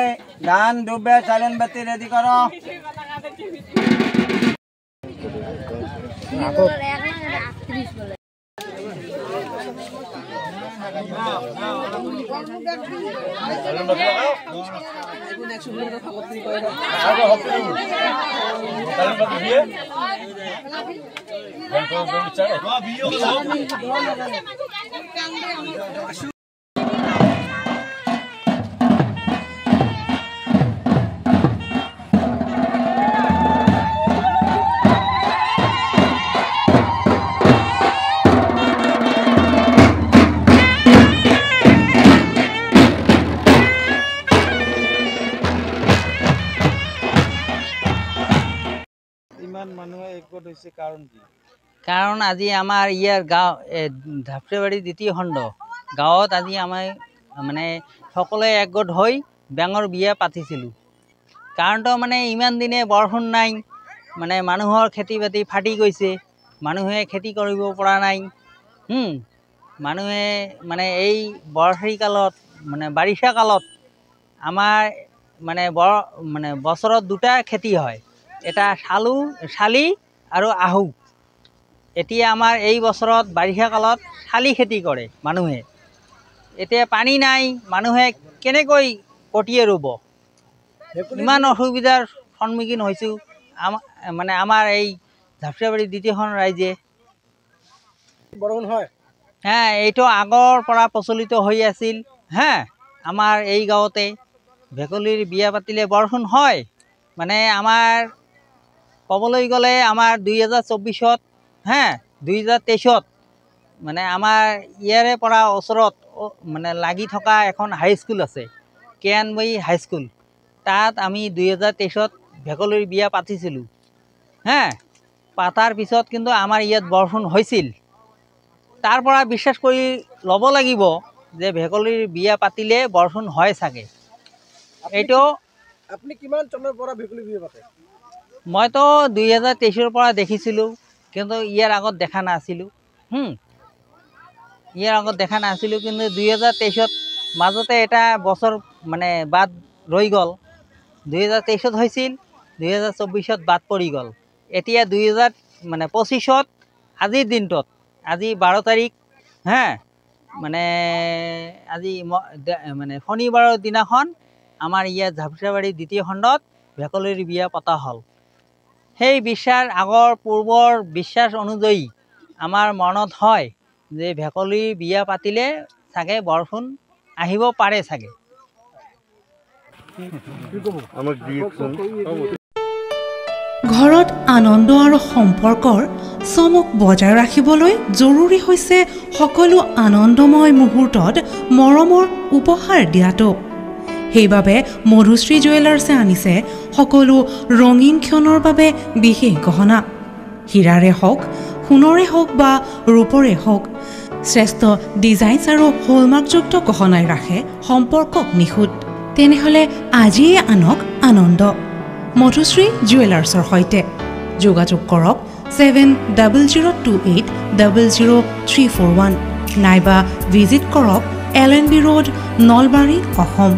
সবাই গান ডুবে সাইলেন্ট বাতি ৰেডি কৰো কাৰণ আজি আমাৰ ইয়াৰ গাঁও ঢাপৰিবাৰী দ্বিতীয় খণ্ড গাঁৱত আজি আমাৰ মানে সকলোৱে একগোট হৈ ডাঙৰ বিয়া পাতিছিলোঁ কাৰণটো মানে ইমান দিনে বৰষুণ নাই মানে মানুহৰ খেতি বাতি ফাটি গৈছে মানুহে খেতি কৰিব পৰা নাই মানুহে মানে এই বৰ্ষাৰী কালত মানে বাৰিষা কালত আমাৰ মানে বছৰত দুটা খেতি হয় এটা শালি আৰু আহু এতিয়া আমাৰ এই বছৰত বাৰিষা কালত শালি খেতি কৰে মানুহে এতিয়া পানী নাই মানুহে কেনেকৈ কটিয়ে ৰুব ইমান অসুবিধাৰ সন্মুখীন হৈছোঁ মানে আমাৰ এই ঢাপৰিবাৰী দ্বিতীয়খন ৰাইজে বৰষুণ হয় এইটো আগৰ পৰা প্ৰচলিত হৈ আছিল আমাৰ এই গাঁৱতে ভেকুলীৰ বিয়া পাতিলে বৰষুণ হয় মানে আমাৰ ক'বলৈ গ'লে আমাৰ 2024 2023 মানে আমাৰ ইয়াৰে পৰা ওচৰত মানে লাগি থকা এখন হাইস্কুল আছে কেয়ানবাৰী হাইস্কুল তাত আমি 2023 ভেকুলীৰ বিয়া পাতিছিলোঁ পাতাৰ পিছত কিন্তু আমাৰ ইয়াত বৰষুণ হৈছিল তাৰ পৰা বিশ্বাস কৰি ল'ব লাগিব যে ভেকুলীৰ বিয়া পাতিলে বৰষুণ হয় চাগে এইটো আপুনি কিমান চনৰ পৰা ভেকুলী বিয়া পাতে মইতো 2023 পৰা দেখিছিলোঁ কিন্তু ইয়াৰ আগত দেখা নাছিলোঁ কিন্তু 2023 মাজতে এটা বছৰ মানে বাদ ৰৈ গ'ল 2023 হৈছিল 2024 বাদ পৰি গ'ল এতিয়া 2025 আজিৰ দিনটোত আজি 12 তাৰিখ মানে আজি মানে শনিবাৰৰ দিনাখন আমাৰ ইয়াত ঢাপৰিবাৰী দ্বিতীয় খণ্ডত ভেকুলীৰ বিয়া পতা হ'ল সেই বিশ্বাস আগৰ পূৰ্বৰ বিশ্বাস অনুযায়ী আমাৰ মনত হয় যে ভেকুলীৰ বিয়া পাতিলে চাগে বৰষুণ আহিব পাৰে চাগে ঘৰত আনন্দ আৰু সম্পৰ্কৰ চমক বজাই ৰাখিবলৈ জৰুৰী হৈছে সকলো আনন্দময় মুহূৰ্তত মৰমৰ উপহাৰ দিয়াটো সেইবাবে মধুশ্ৰী জুৱেলাৰ্ছে আনিছে সকলো ৰঙীন ক্ষণৰ বাবে বিশেষ গহনা হীৰাৰে হওক সোণৰে হওক বা ৰূপৰে হওক শ্ৰেষ্ঠ ডিজাইনছ আৰু হলমাৰ্কযুক্ত গহনাই ৰাখে সম্পৰ্কক নিখুঁত তেনেহ'লে আজিয়ে আনক আনন্দ মধুশ্ৰী জুৱেলাৰ্ছৰ সৈতে যোগাযোগ কৰক 7002800341 নাইবা ভিজিট কৰক LNB ৰোড নলবাৰী অসম